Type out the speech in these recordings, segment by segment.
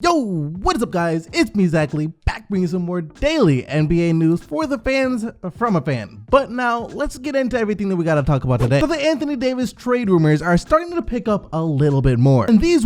Yo, what is up guys? It's me, Zachary, back bringing some more daily NBA news for the fans from a fan. But now, let's get into everything that we gotta talk about today. So the Anthony Davis trade rumors are starting to pick up a little bit more. And these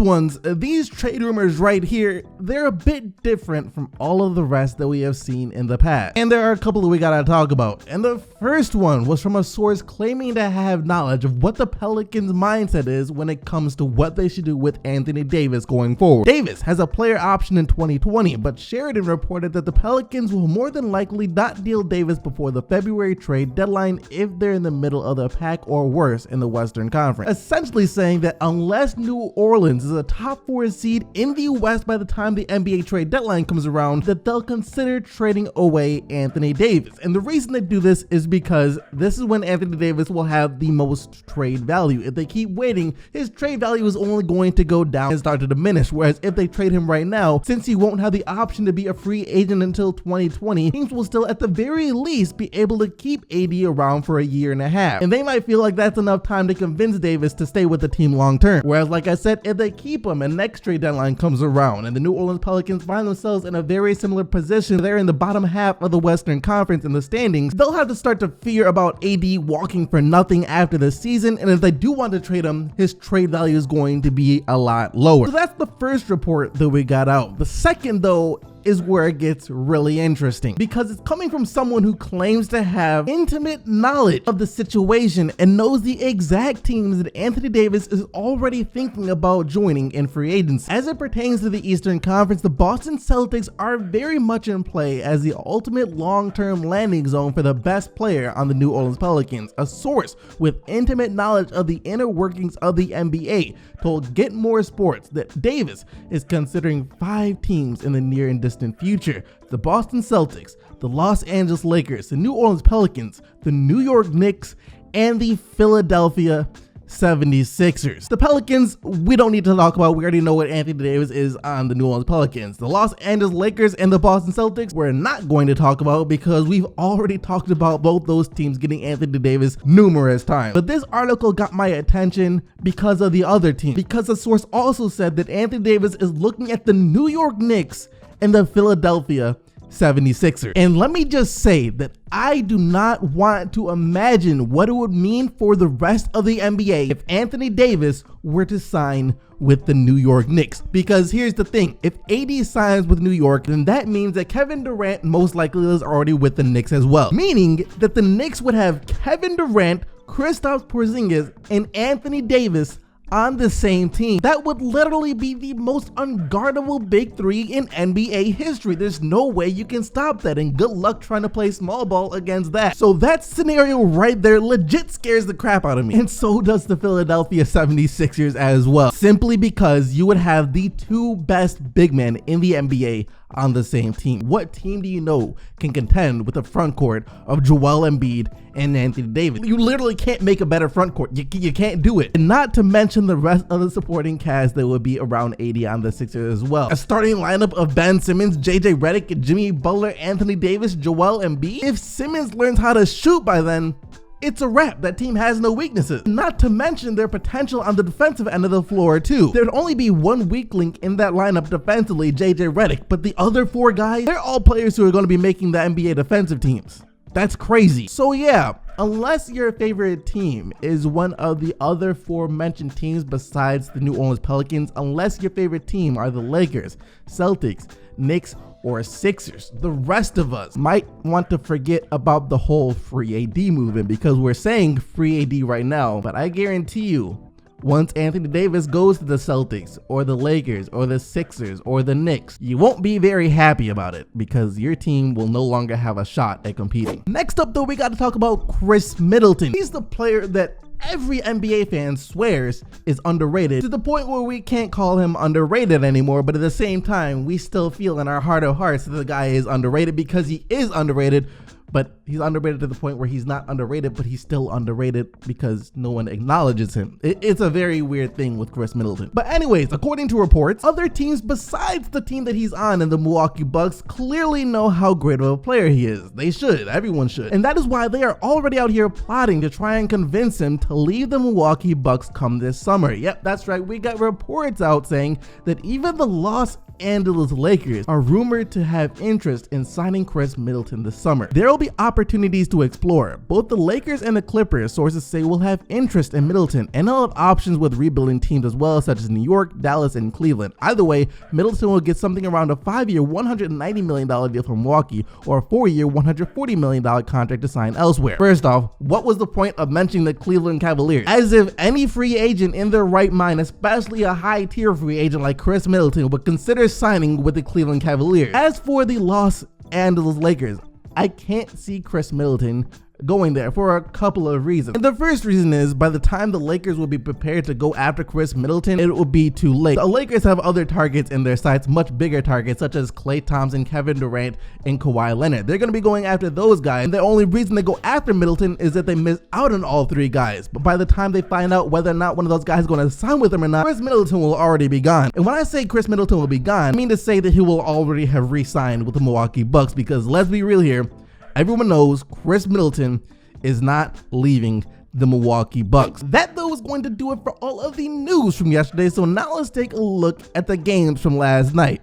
trade rumors right here, they're a bit different from all of the rest that we have seen in the past. And there are a couple that we gotta talk about. And the first one was from a source claiming to have knowledge of what the Pelicans' mindset is when it comes to what they should do with Anthony Davis going forward. Davis has a player option in 2020, but Sheridan reported that the Pelicans will more than likely not deal Davis before the February trade deadline if they're in the middle of the pack or worse in the Western Conference, essentially saying that unless New Orleans is a top 4 seed in the West by the time the NBA trade deadline comes around, that they'll consider trading away Anthony Davis. And the reason they do this is because this is when Anthony Davis will have the most trade value. If they keep waiting, his trade value is only going to go down and start to diminish, whereas if they trade him right now, since he won't have the option to be a free agent until 2020, teams will still at the very least be able to keep AD around for a year and a half. And they might feel like that's enough time to convince Davis to stay with the team long term. Whereas like I said, if they keep him and next trade deadline comes around and the New Orleans Pelicans find themselves in a very similar position, they're in the bottom half of the Western Conference in the standings, they'll have to start to fear about AD walking for nothing after the season. And if they do want to trade him, his trade value is going to be a lot lower. So that's the first report that we got out. The second though is where it gets really interesting, because it's coming from someone who claims to have intimate knowledge of the situation and knows the exact teams that Anthony Davis is already thinking about joining in free agency. As it pertains to the Eastern Conference, the Boston Celtics are very much in play as the ultimate long-term landing zone for the best player on the New Orleans Pelicans. A source with intimate knowledge of the inner workings of the NBA told Get More Sports that Davis is considering 5 teams in the near and distant future: the Boston Celtics, the Los Angeles Lakers, the New Orleans Pelicans, the New York Knicks, and the Philadelphia 76ers. The Pelicans, we don't need to talk about. We already know what Anthony Davis is on the New Orleans Pelicans. The Los Angeles Lakers and the Boston Celtics, we're not going to talk about because we've already talked about both those teams getting Anthony Davis numerous times. But this article got my attention because of the other team, because the source also said that Anthony Davis is looking at the New York Knicks and the Philadelphia 76ers. And let me just say that I do not want to imagine what it would mean for the rest of the NBA if Anthony Davis were to sign with the New York Knicks. Because here's the thing, if AD signs with New York, then that means that Kevin Durant most likely is already with the Knicks as well. Meaning that the Knicks would have Kevin Durant, Kristaps Porzingis, and Anthony Davis on the same team. That would literally be the most unguardable big 3 in NBA history. There's no way you can stop that, and good luck trying to play small ball against that. So that scenario right there legit scares the crap out of me. And so does the Philadelphia 76ers as well, simply because you would have the 2 best big men in the NBA on the same team. What team do you know can contend with the front court of Joel Embiid and Anthony Davis? You literally can't make a better front court. You can't do it. And not to mention the rest of the supporting cast that would be around AD on the Sixers as well. A starting lineup of Ben Simmons, JJ Redick, Jimmy Butler, Anthony Davis, Joel Embiid. If Simmons learns how to shoot by then, it's a wrap. That team has no weaknesses. Not to mention their potential on the defensive end of the floor too. There'd only be one weak link in that lineup defensively, JJ Redick, but the other 4 guys, they're all players who are going to be making the NBA defensive teams. That's crazy. So yeah, unless your favorite team is one of the other 4 mentioned teams besides the New Orleans Pelicans, unless your favorite team are the Lakers, Celtics, Knicks, or Sixers, the rest of us might want to forget about the whole free AD movement, because we're saying free AD right now, but I guarantee you, once Anthony Davis goes to the Celtics or the Lakers or the Sixers or the Knicks, you won't be very happy about it because your team will no longer have a shot at competing. Next up though, we got to talk about Chris Middleton. He's the player that every NBA fan swears is underrated, to the point where we can't call him underrated anymore, but at the same time, we still feel in our heart of hearts that the guy is underrated, because he is underrated, but he's underrated to the point where he's not underrated, but he's still underrated because no one acknowledges him. It's a very weird thing with Chris Middleton. But anyways, according to reports, other teams besides the team that he's on in the Milwaukee Bucks clearly know how great of a player he is. They should, everyone should. And that is why they are already out here plotting to try and convince him to leave the Milwaukee Bucks come this summer. Yep, that's right, we got reports out saying that even the Los Angeles Lakers are rumored to have interest in signing Chris Middleton this summer. There will be opportunities to explore. Both the Lakers and the Clippers, sources say, will have interest in Middleton, and they'll have options with rebuilding teams as well, such as New York, Dallas, and Cleveland. Either way, Middleton will get something around a 5-year, $190 million deal from Milwaukee or a 4-year, $140 million contract to sign elsewhere. First off, what was the point of mentioning the Cleveland Cavaliers? As if any free agent in their right mind, especially a high-tier free agent like Chris Middleton, would consider signing with the Cleveland Cavaliers. As for the Los Angeles Lakers, I can't see Chris Middleton going there for a couple of reasons. And the first reason is, by the time the Lakers will be prepared to go after Chris Middleton, it will be too late. The Lakers have other targets in their sights, much bigger targets, such as Klay Thompson, Kevin Durant, and Kawhi Leonard. They're going to be going after those guys, and the only reason they go after Middleton is that they miss out on all three guys. But by the time they find out whether or not one of those guys is going to sign with them or not, Chris Middleton will already be gone. And when I say Chris Middleton will be gone, I mean to say that he will already have re-signed with the Milwaukee Bucks, because let's be real here, everyone knows Chris Middleton is not leaving the Milwaukee Bucks. That though is going to do it for all of the news from yesterday. So now let's take a look at the games from last night.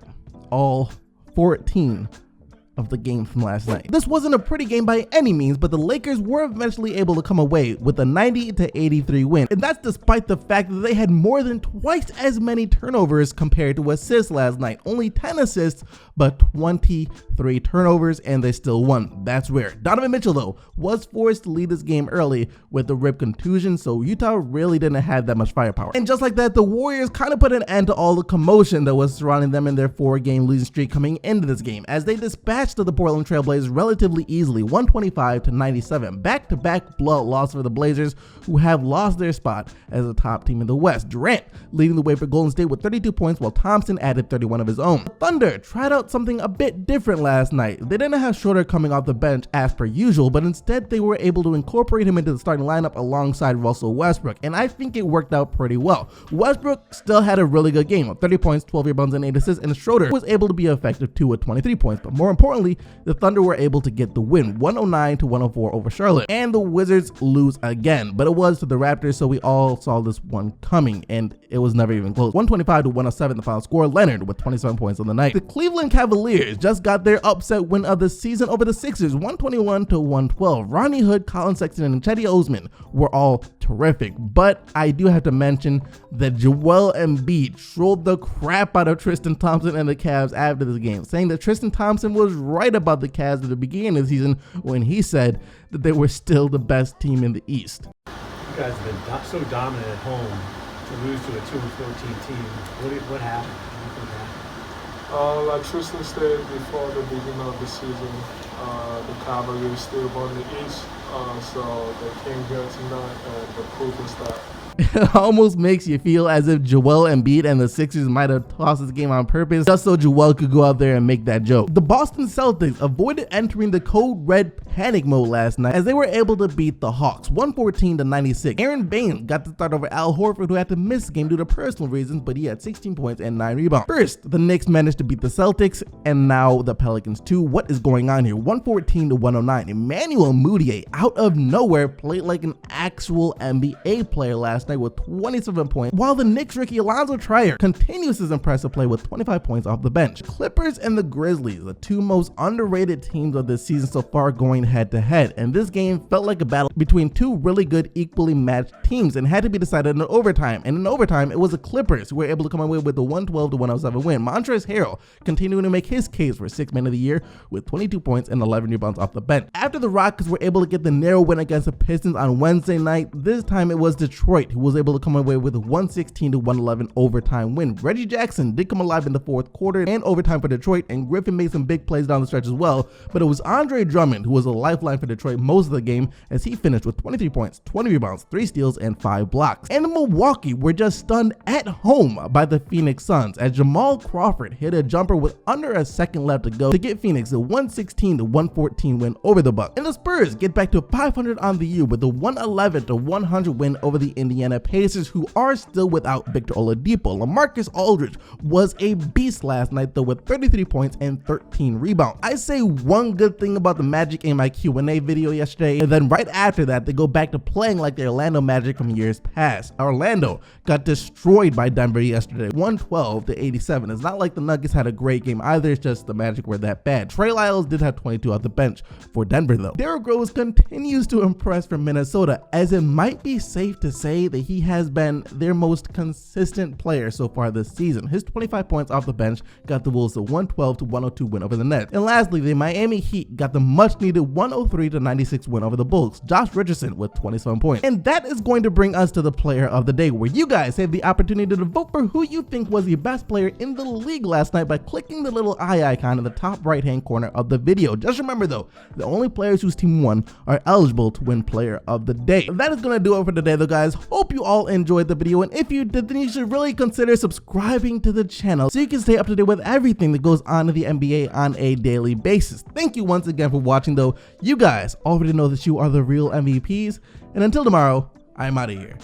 All 14 of the games from last night. This wasn't a pretty game by any means, but the Lakers were eventually able to come away with a 90-83 win. And that's despite the fact that they had more than twice as many turnovers compared to assists last night. Only 10 assists, but 23 turnovers, and they still won. That's rare. Donovan Mitchell, though, was forced to lead this game early with a rib contusion, so Utah really didn't have that much firepower. And just like that, the Warriors kind of put an end to all the commotion that was surrounding them in their 4-game losing streak coming into this game, as they dispatched the Portland Trail Blazers relatively easily, 125-97. Back-to-back blowout loss for the Blazers, who have lost their spot as a top team in the West. Durant leading the way for Golden State with 32 points, while Thompson added 31 of his own. The Thunder tried out something a bit different last night. They didn't have Schroeder coming off the bench as per usual, but instead they were able to incorporate him into the starting lineup alongside Russell Westbrook, and I think it worked out pretty well. Westbrook still had a really good game of 30 points, 12 rebounds, and 8 assists, and Schroeder was able to be effective too with 23 points. But more importantly, the Thunder were able to get the win, 109-104 over Charlotte. And the Wizards lose again, but it was to the Raptors, so we all saw this one coming, and it was never even close. 125-107 the final score. Leonard with 27 points on the night. The Cleveland Cavaliers just got their upset win of the season over the Sixers, 121-112. Ronnie Hood, Colin Sexton, and Chetty Osman were all terrific, but I do have to mention that Joel Embiid trolled the crap out of Tristan Thompson and the Cavs after this game, saying that Tristan Thompson was right about the Cavs at the beginning of the season when he said that they were still the best team in the East. You guys have been so dominant at home to lose to a 2-14 team. What happened? Like Tristan said before the beginning of the season, the Cavaliers still won the East, so they came here tonight, and the proof is that. It almost makes you feel as if Joel Embiid and the Sixers might have tossed this game on purpose just so Joel could go out there and make that joke. The Boston Celtics avoided entering the code red panic mode last night as they were able to beat the Hawks 114-96. Aaron Baines got the start over Al Horford, who had to miss the game due to personal reasons, but he had 16 points and 9 rebounds. First, the Knicks managed to beat the Celtics, and now the Pelicans too. What is going on here? 114-109. Emmanuel Mudiay out of nowhere played like an actual NBA player last night with 27 points, while the Knicks rookie Alonzo Trier continues his impressive play with 25 points off the bench. Clippers and the Grizzlies, the two most underrated teams of this season so far, going head to head, and this game felt like a battle between two really good, equally matched teams and had to be decided in overtime. And in overtime, it was the Clippers who were able to come away with the 112-107 win. Montrezl Harrell continuing to make his case for 6th man of the year with 22 points and 11 rebounds off the bench. After the Rockets were able to get the narrow win against the Pistons on Wednesday night, this time it was Detroit who was able to come away with a 116-111 overtime win. Reggie Jackson did come alive in the fourth quarter and overtime for Detroit, and Griffin made some big plays down the stretch as well, but it was Andre Drummond who was a lifeline for Detroit most of the game, as he finished with 23 points, 20 rebounds, 3 steals, and 5 blocks. And Milwaukee were just stunned at home by the Phoenix Suns as Jamal Crawford hit a jumper with under a second left to go to get Phoenix a 116-114 win over the Bucks. And the Spurs get back to 500 on the year with a 111-100 win over the Indiana Indiana Pacers, who are still without Victor Oladipo. LaMarcus Aldridge was a beast last night though, with 33 points and 13 rebounds. I say one good thing about the Magic in my Q&A video yesterday, and then right after that they go back to playing like the Orlando Magic from years past. Orlando got destroyed by Denver yesterday, 112-87. It's not like the Nuggets had a great game either, it's just the Magic were that bad. Trey Lyles did have 22 off the bench for Denver though. Derrick Rose continues to impress for Minnesota, as it might be safe to say that he has been their most consistent player so far this season. His 25 points off the bench got the Wolves a 112-102 win over the Nets. And lastly, the Miami Heat got the much needed 103-96 win over the Bulls. Josh Richardson with 27 points. And that is going to bring us to the player of the day, where you guys have the opportunity to vote for who you think was the best player in the league last night by clicking the little eye icon in the top right hand corner of the video. Just remember though, the only players whose team won are eligible to win player of the day. That is going to do it for today though, guys. Hope you all enjoyed the video, and if you did, then you should really consider subscribing to the channel so you can stay up to date with everything that goes on in the NBA on a daily basis. Thank you once again for watching though. You guys already know that you are the real MVPs, and until tomorrow, I'm out of here.